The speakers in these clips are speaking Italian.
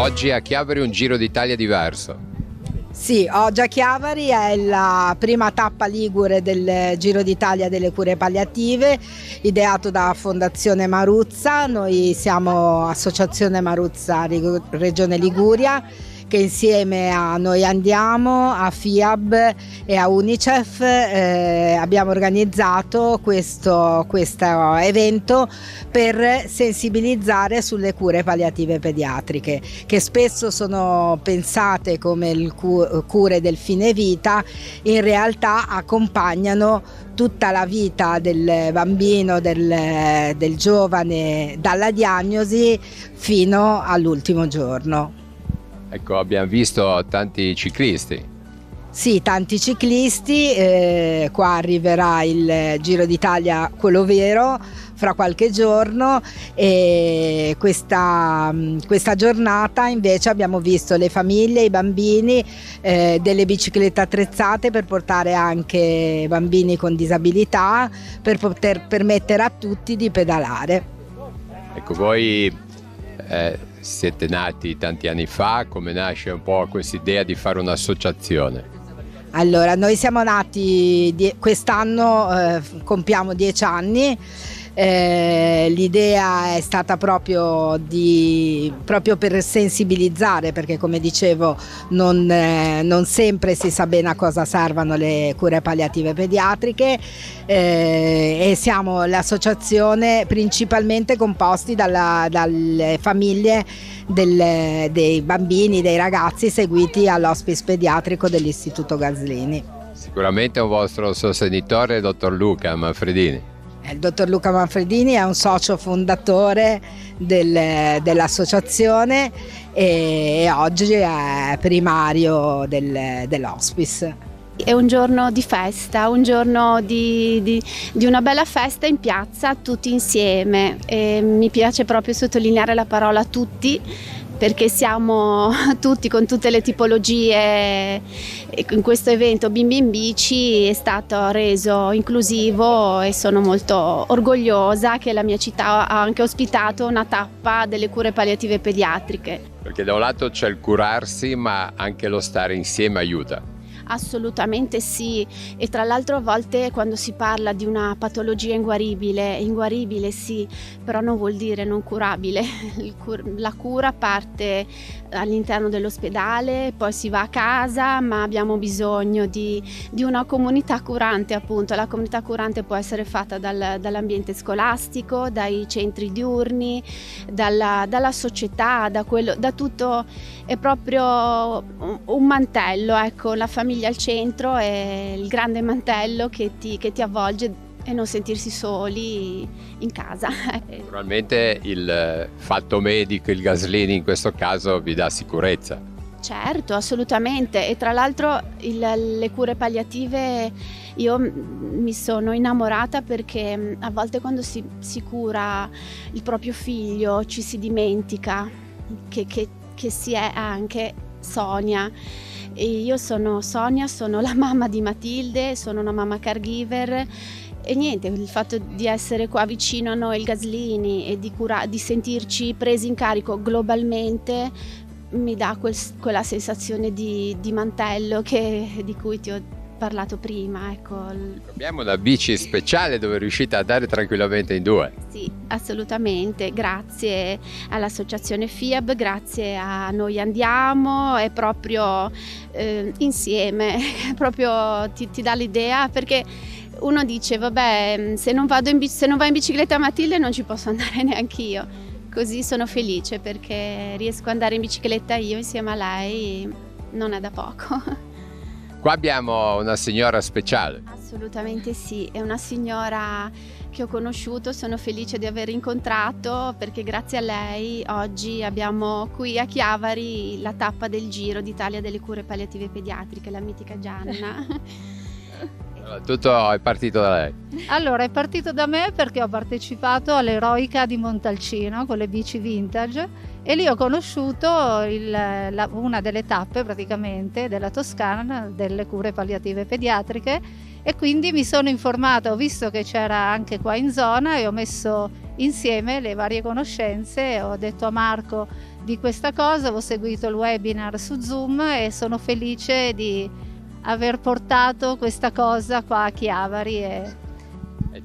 Oggi a Chiavari un Giro d'Italia diverso. Sì, oggi a Chiavari è la prima tappa ligure del Giro d'Italia delle cure palliative, ideato da Fondazione Maruzza. Noi siamo Associazione Maruzza Regione Liguria, che insieme a Noi Andiamo, a FIAB e a UNICEF abbiamo organizzato questo evento per sensibilizzare sulle cure palliative pediatriche, che spesso sono pensate come cure del fine vita, in realtà accompagnano tutta la vita del bambino, del giovane, dalla diagnosi fino all'ultimo giorno. Ecco, abbiamo visto tanti ciclisti. Sì, tanti ciclisti, qua arriverà il Giro d'Italia, quello vero, fra qualche giorno, e questa giornata invece abbiamo visto le famiglie, i bambini, delle biciclette attrezzate per portare anche bambini con disabilità, per poter permettere a tutti di pedalare. Ecco, voi siete nati tanti anni fa, come nasce un po' questa idea di fare un'associazione? Allora, noi siamo nati quest'anno, compiamo 10 anni. L'idea è stata proprio per sensibilizzare, perché come dicevo non sempre si sa bene a cosa servano le cure palliative pediatriche, e siamo l'associazione principalmente composti dalle famiglie dei bambini, dei ragazzi seguiti all'hospice pediatrico dell'Istituto Gaslini. Sicuramente un vostro sostenitore, il dottor Luca Manfredini. Il dottor Luca Manfredini è un socio fondatore dell'associazione e oggi è primario dell'hospice. È un giorno di festa, un giorno di una bella festa in piazza, tutti insieme. E mi piace proprio sottolineare la parola tutti, perché siamo tutti con tutte le tipologie. In questo evento Bimbi in Bici è stato reso inclusivo e sono molto orgogliosa che la mia città ha anche ospitato una tappa delle cure palliative pediatriche. Perché da un lato c'è il curarsi, ma anche lo stare insieme aiuta. Assolutamente sì, e tra l'altro a volte quando si parla di una patologia inguaribile sì, però non vuol dire non curabile. La cura parte all'interno dell'ospedale, poi si va a casa, ma abbiamo bisogno di una comunità curante, appunto. La comunità curante può essere fatta dall'ambiente scolastico, dai centri diurni, dalla società, da tutto. È proprio un mantello, ecco, la famiglia al centro è il grande mantello che ti avvolge e non sentirsi soli in casa. Naturalmente il fatto medico, il Gaslini in questo caso vi dà sicurezza. Certo, assolutamente, e tra l'altro le cure palliative io mi sono innamorata perché a volte quando si cura il proprio figlio ci si dimentica che si è anche Sonia. E io sono Sonia, sono la mamma di Matilde, sono una mamma caregiver e niente, il fatto di essere qua vicino a noi il Gaslini e di sentirci presi in carico globalmente mi dà quella sensazione di mantello di cui ti ho parlato prima, ecco. Abbiamo una bici speciale dove riuscite a andare tranquillamente in due. Sì, assolutamente, grazie all'associazione FIAB, grazie a Noi Andiamo, è proprio insieme, proprio ti dà l'idea, perché uno dice vabbè, se non va in bicicletta Matilde non ci posso andare neanche io. Così sono felice perché riesco ad andare in bicicletta io insieme a lei, non è da poco. Qua abbiamo una signora speciale. Assolutamente sì, è una signora che ho conosciuto, sono felice di aver incontrato perché grazie a lei oggi abbiamo qui a Chiavari la tappa del Giro d'Italia delle cure palliative pediatriche, la mitica Gianna. Tutto è partito da lei? Allora, è partito da me perché ho partecipato all'Eroica di Montalcino con le bici vintage e lì ho conosciuto una delle tappe praticamente della Toscana delle cure palliative pediatriche e quindi mi sono informata, ho visto che c'era anche qua in zona e ho messo insieme le varie conoscenze, ho detto a Marco di questa cosa, ho seguito il webinar su Zoom e sono felice di aver portato questa cosa qua a Chiavari. È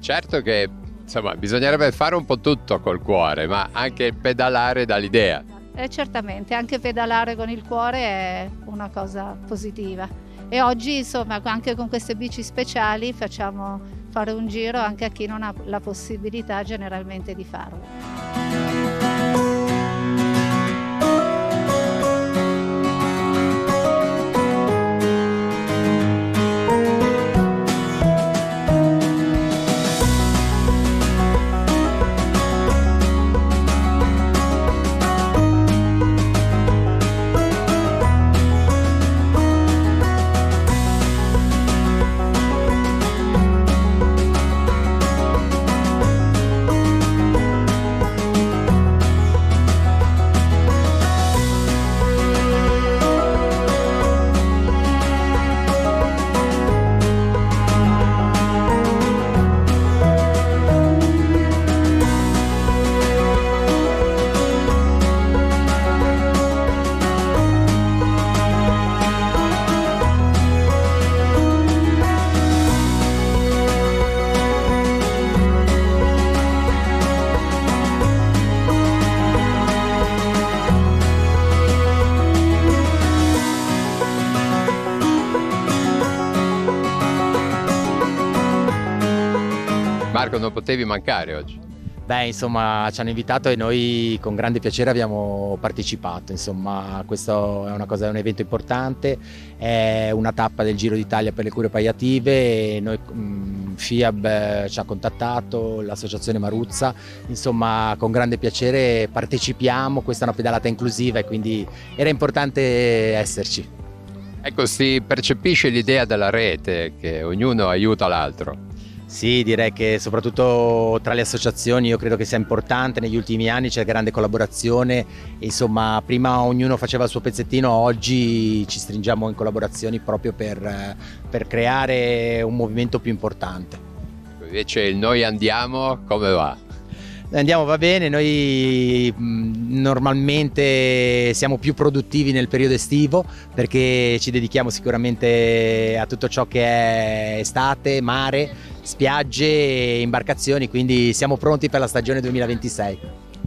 certo che insomma bisognerebbe fare un po' tutto col cuore, ma anche pedalare dall'idea. Certamente, anche pedalare con il cuore è una cosa positiva. E oggi, insomma, anche con queste bici speciali facciamo fare un giro anche a chi non ha la possibilità generalmente di farlo. Marco, non potevi mancare oggi. Beh, insomma, ci hanno invitato e noi con grande piacere abbiamo partecipato. Insomma, questo è è un evento importante, è una tappa del Giro d'Italia per le cure palliative e noi FIAB ci ha contattato, l'associazione Maruzza, insomma con grande piacere partecipiamo. Questa è una pedalata inclusiva e quindi era importante esserci. Ecco, si percepisce l'idea della rete, che ognuno aiuta l'altro. Sì, direi che soprattutto tra le associazioni io credo che sia importante. Negli ultimi anni c'è grande collaborazione e, insomma, prima ognuno faceva il suo pezzettino, oggi ci stringiamo in collaborazioni proprio per creare un movimento più importante. Invece il Noi Andiamo come va? Andiamo, va bene, noi normalmente siamo più produttivi nel periodo estivo perché ci dedichiamo sicuramente a tutto ciò che è estate, mare, spiagge e imbarcazioni, quindi siamo pronti per la stagione 2026.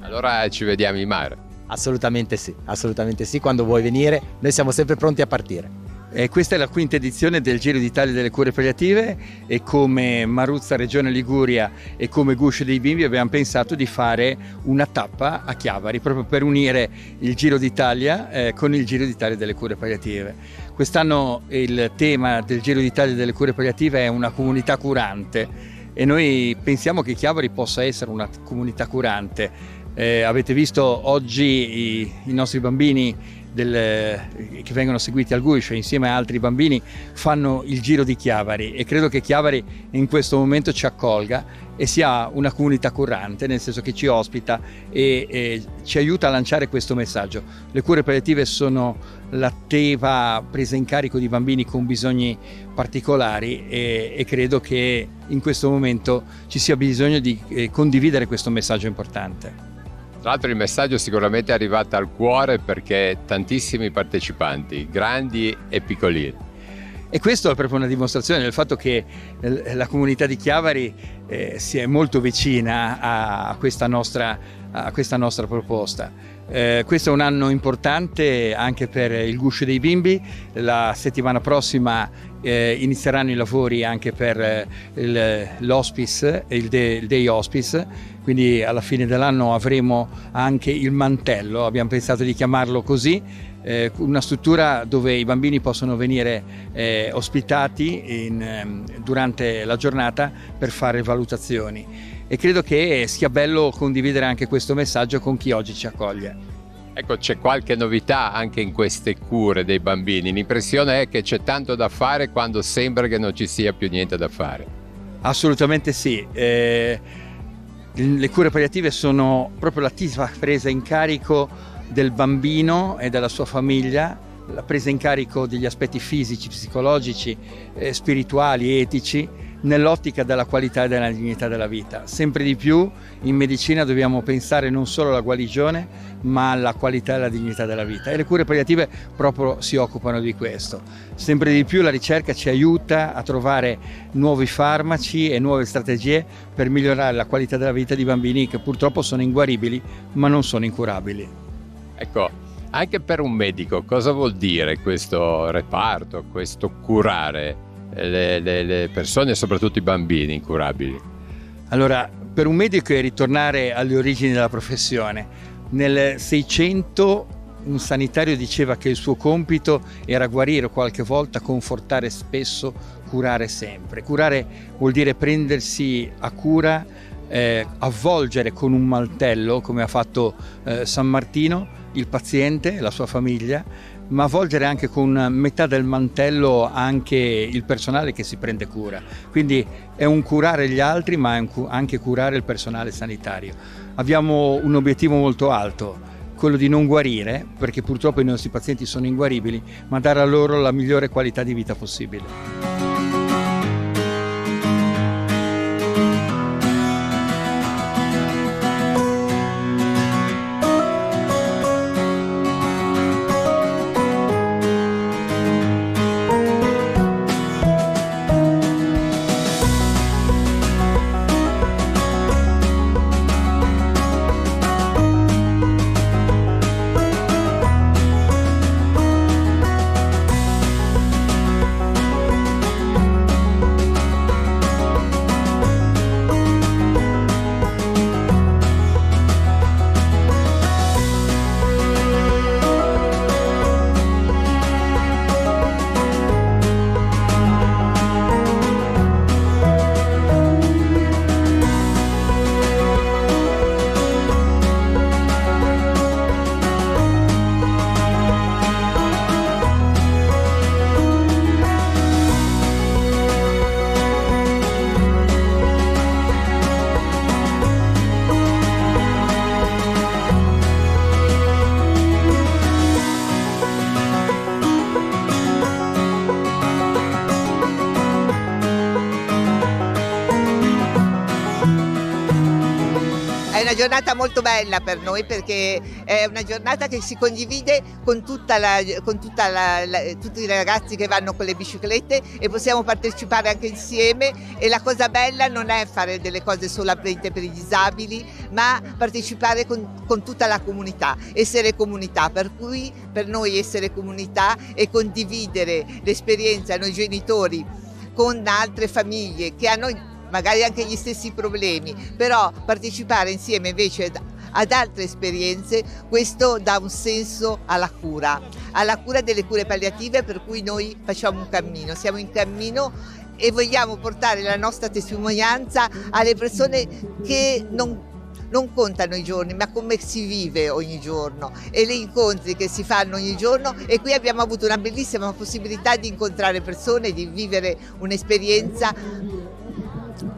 Allora ci vediamo in mare. Assolutamente sì, quando vuoi venire noi siamo sempre pronti a partire. Questa è la quinta edizione del Giro d'Italia delle cure palliative e come Maruzza Regione Liguria e come Guscio dei Bimbi abbiamo pensato di fare una tappa a Chiavari proprio per unire il Giro d'Italia con il Giro d'Italia delle cure palliative. Quest'anno il tema del Giro d'Italia delle cure palliative è una comunità curante e noi pensiamo che Chiavari possa essere una comunità curante. Avete visto oggi i nostri bambini che vengono seguiti al Guscio insieme a altri bambini fanno il giro di Chiavari e credo che Chiavari in questo momento ci accolga e sia una comunità curante, nel senso che ci ospita e ci aiuta a lanciare questo messaggio. Le cure palliative sono l'attiva presa in carico di bambini con bisogni particolari e credo che in questo momento ci sia bisogno di condividere questo messaggio importante. Tra l'altro il messaggio sicuramente è arrivato al cuore perché tantissimi partecipanti, grandi e piccolini. E questo è proprio una dimostrazione del fatto che la comunità di Chiavari si è molto vicina a questa nostra proposta. Questo è un anno importante anche per il Guscio dei Bimbi. La settimana prossima inizieranno i lavori anche per l'hospice, il day hospice, quindi alla fine dell'anno avremo anche il mantello, abbiamo pensato di chiamarlo così, una struttura dove i bambini possono venire ospitati durante la giornata per fare valutazioni. E credo che sia bello condividere anche questo messaggio con chi oggi ci accoglie. Ecco, c'è qualche novità anche in queste cure dei bambini. L'impressione è che c'è tanto da fare quando sembra che non ci sia più niente da fare. Assolutamente sì. Le cure palliative sono proprio l'attiva presa in carico del bambino e della sua famiglia, la presa in carico degli aspetti fisici, psicologici, spirituali, etici, nell'ottica della qualità e della dignità della vita. Sempre di più in medicina dobbiamo pensare non solo alla guarigione, ma alla qualità e alla dignità della vita, e le cure palliative proprio si occupano di questo. Sempre di più la ricerca ci aiuta a trovare nuovi farmaci e nuove strategie per migliorare la qualità della vita di bambini che purtroppo sono inguaribili ma non sono incurabili. Ecco, anche per un medico cosa vuol dire questo reparto, questo curare le persone, soprattutto i bambini incurabili? Allora, per un medico è ritornare alle origini della professione. Nel 600 un sanitario diceva che il suo compito era guarire qualche volta, confortare spesso, curare sempre. Curare vuol dire prendersi a cura, avvolgere con un mantello, come ha fatto San Martino, il paziente, la sua famiglia, ma avvolgere anche con metà del mantello anche il personale che si prende cura. Quindi è un curare gli altri, ma è anche curare il personale sanitario. Abbiamo un obiettivo molto alto, quello di non guarire, perché purtroppo i nostri pazienti sono inguaribili, ma dare a loro la migliore qualità di vita possibile. È una giornata molto bella per noi, perché è una giornata che si condivide con tutti i ragazzi che vanno con le biciclette, e possiamo partecipare anche insieme, e la cosa bella non è fare delle cose solamente per i disabili, ma partecipare con tutta la comunità, essere comunità, per cui per noi essere comunità e condividere l'esperienza, noi genitori, con altre famiglie che hanno magari anche gli stessi problemi, però partecipare insieme invece ad altre esperienze, questo dà un senso alla cura delle cure palliative, per cui noi facciamo un cammino, siamo in cammino e vogliamo portare la nostra testimonianza alle persone che non contano i giorni, ma come si vive ogni giorno, e gli incontri che si fanno ogni giorno. E qui abbiamo avuto una bellissima possibilità di incontrare persone, di vivere un'esperienza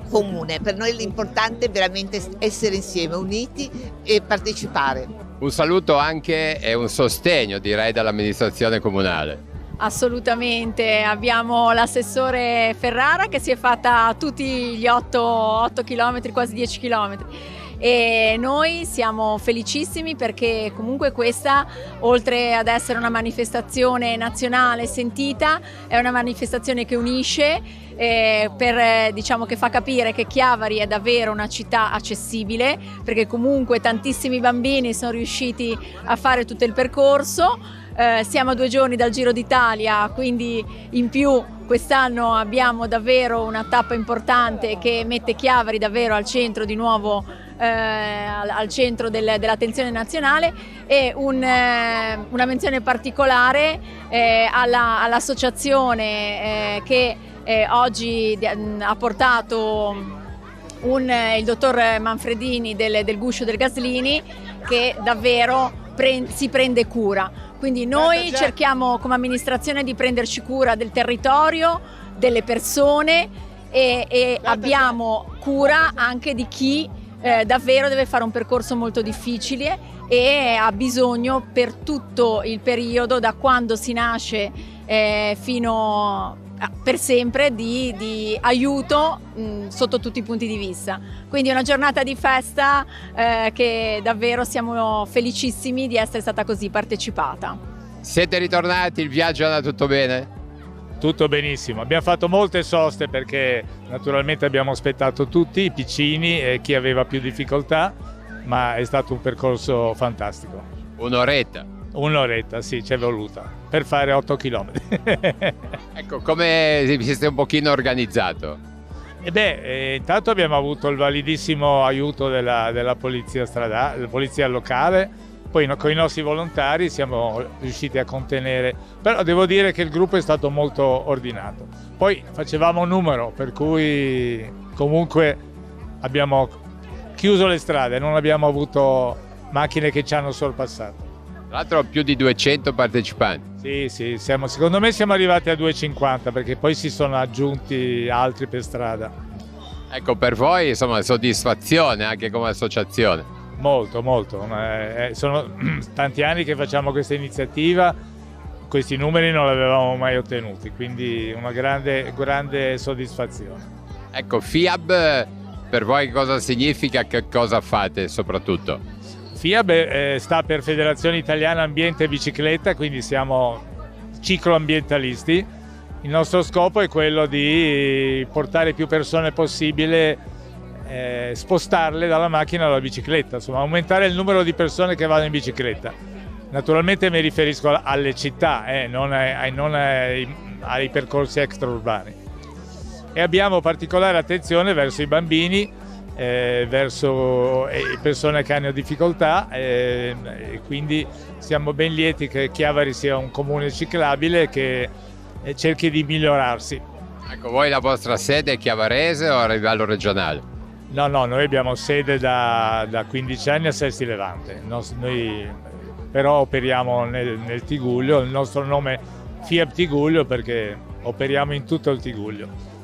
comune. Per noi l'importante è veramente essere insieme, uniti e partecipare. Un saluto anche e un sostegno, direi, dall'amministrazione comunale. Assolutamente, abbiamo l'assessore Ferrara che si è fatta tutti gli 8 km, quasi 10 km. E noi siamo felicissimi, perché comunque questa, oltre ad essere una manifestazione nazionale sentita, è una manifestazione che unisce, diciamo, che fa capire che Chiavari è davvero una città accessibile, perché comunque tantissimi bambini sono riusciti a fare tutto il percorso. Siamo a 2 giorni dal Giro d'Italia, quindi in più quest'anno abbiamo davvero una tappa importante che mette Chiavari davvero al centro di nuovo, al centro dell'attenzione nazionale, e una menzione particolare all'associazione che oggi ha portato il dottor Manfredini del Guscio del Gaslini, che davvero si prende cura. Quindi noi cerchiamo come amministrazione di prenderci cura del territorio, delle persone, e abbiamo cura anche di chi davvero deve fare un percorso molto difficile e ha bisogno per tutto il periodo, da quando si nasce fino per sempre di aiuto sotto tutti i punti di vista. Quindi è una giornata di festa che davvero siamo felicissimi di essere stata così partecipata. Siete ritornati, il viaggio è andato tutto bene? Tutto benissimo, abbiamo fatto molte soste perché naturalmente abbiamo aspettato tutti, i piccini e chi aveva più difficoltà, ma è stato un percorso fantastico. Un'oretta, sì, ci è voluta per fare 8 chilometri. Ecco, come vi siete un pochino organizzato? Intanto abbiamo avuto il validissimo aiuto della polizia stradale, della polizia locale. Poi con i nostri volontari siamo riusciti a contenere, però devo dire che il gruppo è stato molto ordinato. Poi facevamo un numero, per cui comunque abbiamo chiuso le strade, non abbiamo avuto macchine che ci hanno sorpassato. Tra l'altro più di 200 partecipanti. Sì, secondo me siamo arrivati a 250 perché poi si sono aggiunti altri per strada. Ecco, per voi insomma soddisfazione anche come associazione. Molto. Sono tanti anni che facciamo questa iniziativa, questi numeri non li avevamo mai ottenuti, quindi una grande soddisfazione. Ecco, FIAB per voi cosa significa, che cosa fate soprattutto? FIAB sta per Federazione Italiana Ambiente e Bicicletta, quindi siamo cicloambientalisti. Il nostro scopo è quello di portare più persone possibile, spostarle dalla macchina alla bicicletta, insomma aumentare il numero di persone che vanno in bicicletta. Naturalmente mi riferisco alle città, non ai percorsi extraurbani. E abbiamo particolare attenzione verso i bambini, verso persone che hanno difficoltà, e quindi siamo ben lieti che Chiavari sia un comune ciclabile che cerchi di migliorarsi. Ecco, voi la vostra sede è chiavarese o a livello regionale? No, noi abbiamo sede da 15 anni a Sesti Levante, noi però operiamo nel Tigullio, il nostro nome è FIAB Tigullio perché operiamo in tutto il Tigullio.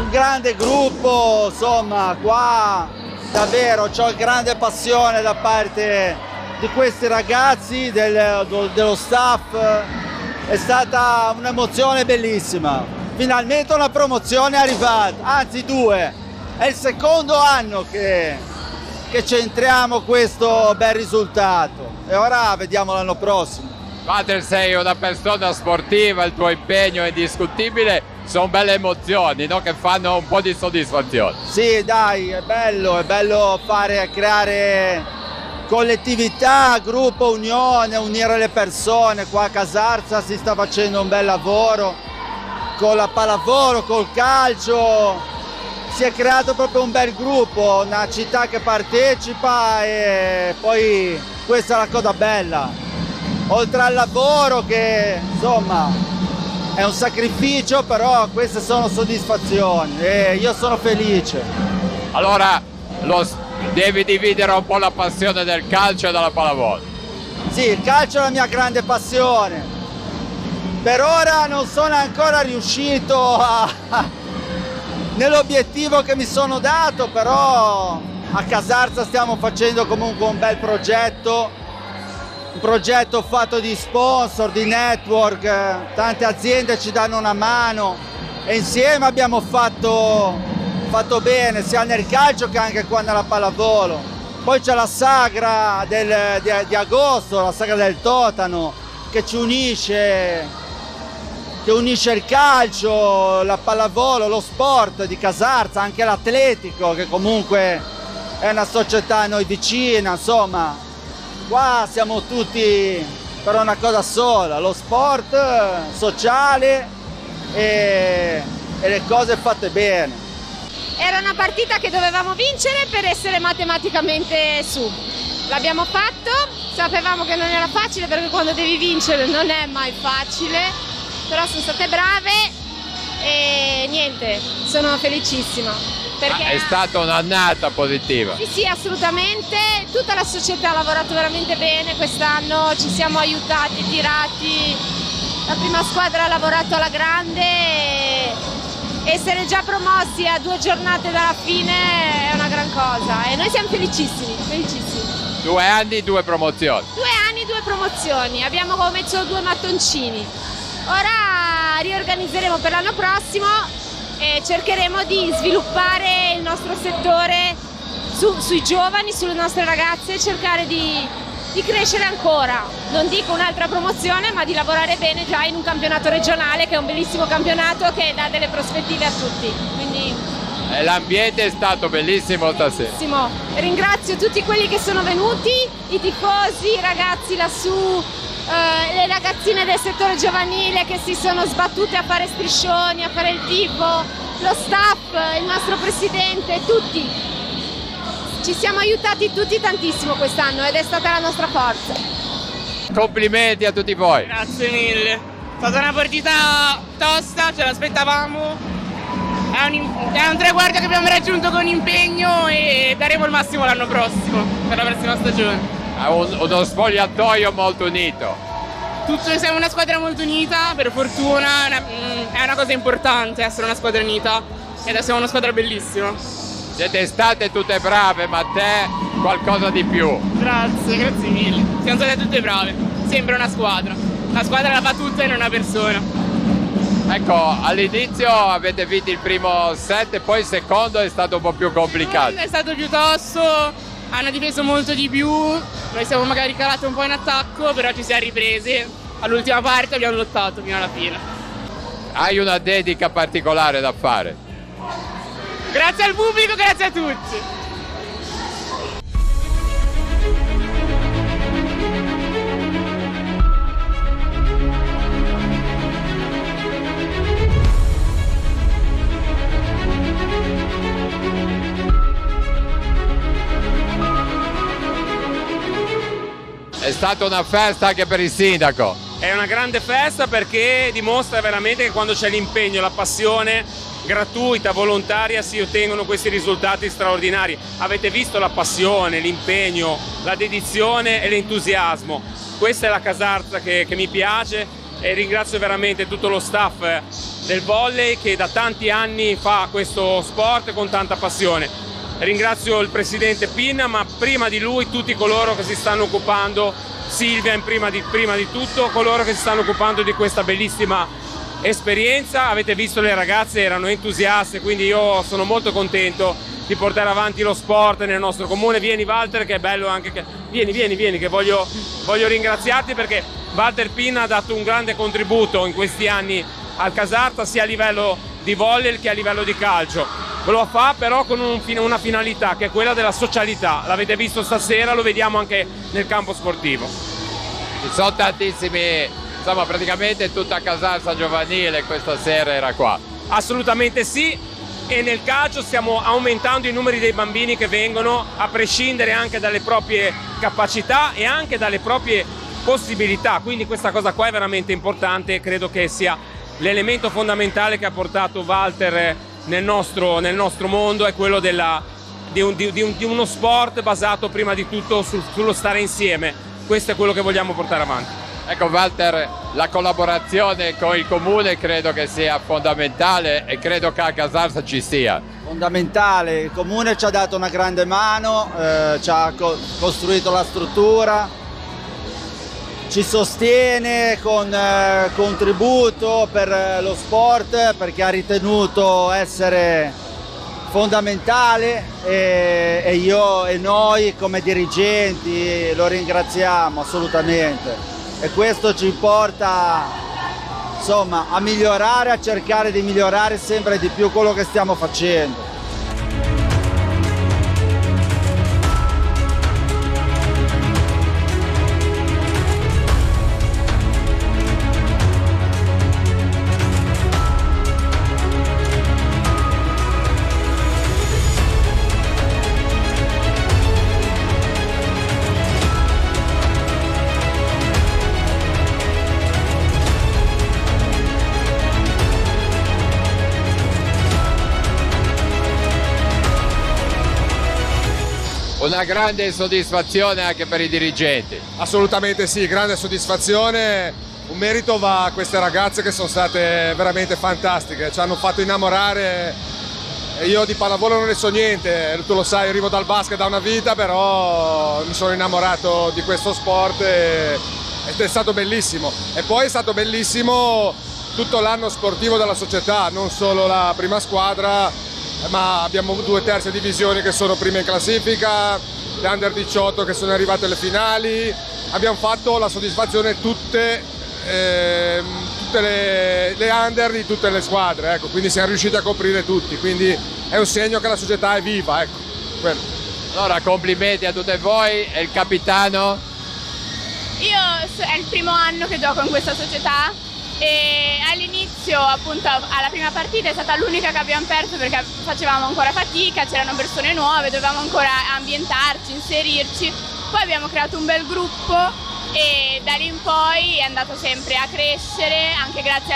Grande gruppo, insomma, qua davvero c'ho grande passione da parte di questi ragazzi, dello staff, è stata un'emozione bellissima. Finalmente una promozione è arrivata, anzi 2, è il secondo anno che centriamo questo bel risultato e ora vediamo l'anno prossimo. Walter, sei una persona sportiva, il tuo impegno è indiscutibile, sono belle emozioni, no? Che fanno un po' di soddisfazione. Sì, dai, è bello creare collettività, gruppo, unione, unire le persone. Qua a Casarza si sta facendo un bel lavoro con la pallavolo, col calcio, si è creato proprio un bel gruppo, una città che partecipa e poi questa è la cosa bella. Oltre al lavoro che insomma è un sacrificio, però queste sono soddisfazioni e io sono felice. Allora devi dividere un po' la passione del calcio e della pallavolo. Sì, il calcio è la mia grande passione. Per ora non sono ancora riuscito nell'obiettivo che mi sono dato, però a Casarza stiamo facendo comunque un bel progetto. Un progetto fatto di sponsor, di network, tante aziende ci danno una mano e insieme abbiamo fatto bene sia nel calcio che anche qua nella pallavolo. Poi c'è la sagra di agosto, la sagra del Totano che ci unisce che unisce il calcio, la pallavolo, lo sport di Casarza, anche l'Atletico, che comunque è una società a noi vicina, insomma, qua siamo tutti per una cosa sola, lo sport sociale e le cose fatte bene. Era una partita che dovevamo vincere per essere matematicamente su. L'abbiamo fatto, sapevamo che non era facile perché quando devi vincere non è mai facile, però sono state brave e niente, sono felicissima. Perché è stata un'annata positiva. Sì, assolutamente, tutta la società ha lavorato veramente bene quest'anno, ci siamo aiutati, tirati, la prima squadra ha lavorato alla grande e essere già promossi a 2 giornate dalla fine è una gran cosa e noi siamo felicissimi, felicissimi. 2 anni, 2 promozioni. 2 anni, 2 promozioni, abbiamo messo 2 mattoncini. Ora riorganizzeremo per l'anno prossimo e cercheremo di sviluppare il nostro settore sui giovani, sulle nostre ragazze e cercare di crescere ancora. Non dico un'altra promozione, ma di lavorare bene già in un campionato regionale che è un bellissimo campionato che dà delle prospettive a tutti. Quindi l'ambiente è stato bellissimo stasera. Ringrazio tutti quelli che sono venuti, i tifosi, i ragazzi lassù, le ragazzine del settore giovanile che si sono sbattute a fare striscioni, a fare il tifo, lo staff, il nostro presidente, tutti. Ci siamo aiutati tutti tantissimo quest'anno ed è stata la nostra forza. Complimenti a tutti voi. Grazie mille. È stata una partita tosta, ce l'aspettavamo. È un traguardo che abbiamo raggiunto con impegno e daremo il massimo l'anno prossimo, per la prossima stagione. Uno spogliatoio molto unito. Siamo una squadra molto unita, per fortuna, è una cosa importante essere una squadra unita e adesso siamo una squadra bellissima. Siete state tutte brave, ma te qualcosa di più. Grazie mille. Siamo state tutte brave, sempre una squadra. La squadra la fa tutta in una persona. Ecco, all'inizio avete vinto il primo set e poi il secondo è stato un po' più complicato. È stato più tosto. Hanno difeso molto di più, noi siamo magari calati un po' in attacco, però ci siamo ripresi. All'ultima parte abbiamo lottato fino alla fine. Hai una dedica particolare da fare? Grazie al pubblico, grazie a tutti. È stata una festa anche per il sindaco. È una grande festa perché dimostra veramente che quando c'è l'impegno, la passione gratuita, volontaria, si ottengono questi risultati straordinari. Avete visto la passione, l'impegno, la dedizione e l'entusiasmo. Questa è la Casarza che mi piace e ringrazio veramente tutto lo staff del volley che da tanti anni fa questo sport con tanta passione. Ringrazio il presidente Pinna, ma prima di lui tutti coloro che si stanno occupando, Silvia prima di tutto, coloro che si stanno occupando di questa bellissima esperienza. Avete visto le ragazze, erano entusiaste, quindi io sono molto contento di portare avanti lo sport nel nostro comune. Vieni Walter, che è bello anche che... Vieni, che voglio ringraziarti perché Walter Pinna ha dato un grande contributo in questi anni al Casarza, sia a livello di volley che a livello di calcio. Lo fa però con una finalità che è quella della socialità. L'avete visto stasera, lo vediamo anche nel campo sportivo. Ci sono tantissimi, insomma praticamente tutta Casarza giovanile questa sera era qua. Assolutamente sì, e nel calcio stiamo aumentando i numeri dei bambini che vengono, a prescindere anche dalle proprie capacità e anche dalle proprie possibilità, quindi questa cosa qua è veramente importante e credo che sia l'elemento fondamentale che ha portato Walter nel nostro mondo, è quello di uno sport basato prima di tutto sullo stare insieme. Questo è quello che vogliamo portare avanti. Ecco Walter, la collaborazione con il comune credo che sia fondamentale e credo che a Casarza ci sia. Fondamentale, il comune ci ha dato una grande mano, ci ha costruito la struttura, ci sostiene con contributo per lo sport perché ha ritenuto essere fondamentale e io e noi come dirigenti lo ringraziamo assolutamente e questo ci porta insomma, a migliorare, a cercare di migliorare sempre di più quello che stiamo facendo. Una grande soddisfazione anche per i dirigenti. Assolutamente sì, grande soddisfazione. Un merito va a queste ragazze che sono state veramente fantastiche, ci hanno fatto innamorare. Io di pallavolo non ne so niente, tu lo sai, arrivo dal basket da una vita, però mi sono innamorato di questo sport ed è stato bellissimo. E poi è stato bellissimo tutto l'anno sportivo della società, non solo la prima squadra, ma abbiamo 2 terze divisioni che sono prime in classifica, le under 18 che sono arrivate alle finali, abbiamo fatto la soddisfazione tutte le under di tutte le squadre, ecco, quindi siamo riusciti a coprire tutti, quindi è un segno che la società è viva, ecco. Quello. Allora complimenti a tutte voi e il capitano. È il primo anno che gioco in questa società e all'inizio appunto alla prima partita è stata l'unica che abbiamo perso perché facevamo ancora fatica, c'erano persone nuove, dovevamo ancora ambientarci, inserirci, poi abbiamo creato un bel gruppo e da lì in poi è andato sempre a crescere anche grazie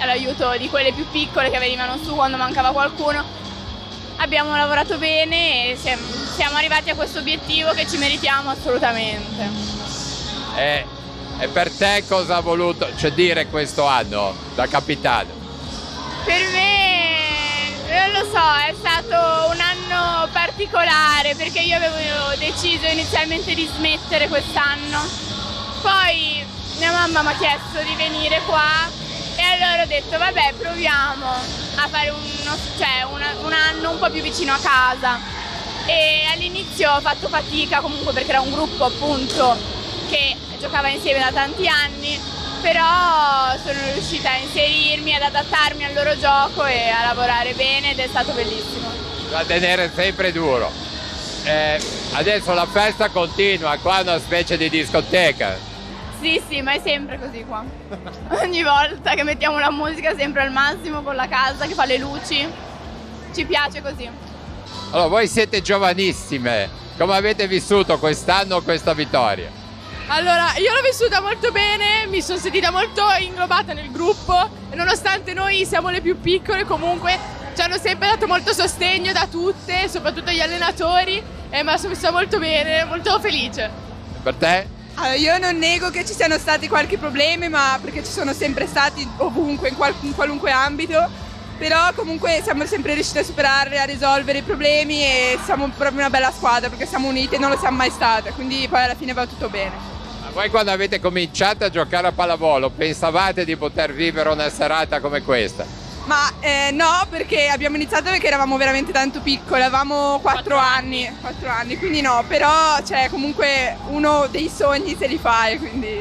all'aiuto di quelle più piccole che venivano su quando mancava qualcuno. Abbiamo lavorato bene e siamo arrivati a questo obiettivo che ci meritiamo assolutamente. E per te cosa ha voluto dire questo anno da capitano? Per me, non lo so, è stato un anno particolare perché io avevo deciso inizialmente di smettere quest'anno. Poi mia mamma mi ha chiesto di venire qua e allora ho detto vabbè proviamo a fare un anno un po' più vicino a casa. E all'inizio ho fatto fatica comunque perché era un gruppo appunto che giocava insieme da tanti anni, però sono riuscita a inserirmi, ad adattarmi al loro gioco e a lavorare bene ed è stato bellissimo. Da tenere sempre duro. Adesso la festa continua, qua è una specie di discoteca. Sì, ma è sempre così qua. Ogni volta che mettiamo la musica sempre al massimo con la casa che fa le luci, ci piace così. Allora, voi siete giovanissime, come avete vissuto quest'anno questa vittoria? Allora, io l'ho vissuta molto bene, mi sono sentita molto inglobata nel gruppo e nonostante noi siamo le più piccole comunque ci hanno sempre dato molto sostegno da tutte, soprattutto gli allenatori e me la sono vista molto bene, molto felice. Per te? Allora, io non nego che ci siano stati qualche problemi, ma perché ci sono sempre stati ovunque, in qualunque ambito, però comunque siamo sempre riusciti a superarli, a risolvere i problemi e siamo proprio una bella squadra perché siamo uniti e non lo siamo mai state, quindi poi alla fine va tutto bene. Voi quando avete cominciato a giocare a pallavolo pensavate di poter vivere una serata come questa? Ma no, perché abbiamo iniziato perché eravamo veramente tanto piccole, avevamo 4 anni, quindi no, però comunque uno dei sogni se li fai, quindi...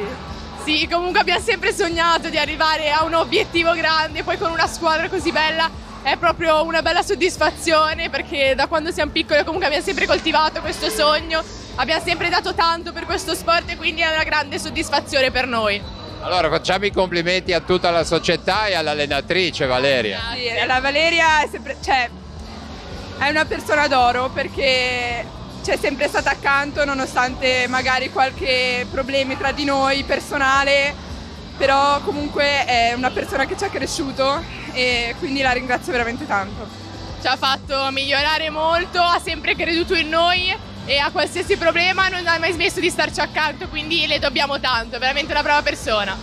Sì, comunque abbiamo sempre sognato di arrivare a un obiettivo grande, poi con una squadra così bella è proprio una bella soddisfazione perché da quando siamo piccole comunque abbiamo sempre coltivato questo sogno. Abbiamo sempre dato tanto per questo sport e quindi è una grande soddisfazione per noi. Allora facciamo i complimenti a tutta la società e all'allenatrice Valeria. Sì, la Valeria è sempre, è una persona d'oro perché c'è sempre stata accanto nonostante magari qualche problema tra di noi personale, però comunque è una persona che ci ha cresciuto e quindi la ringrazio veramente tanto. Ci ha fatto migliorare molto, ha sempre creduto in noi e a qualsiasi problema non ha mai smesso di starci accanto, quindi le dobbiamo tanto, è veramente una brava persona.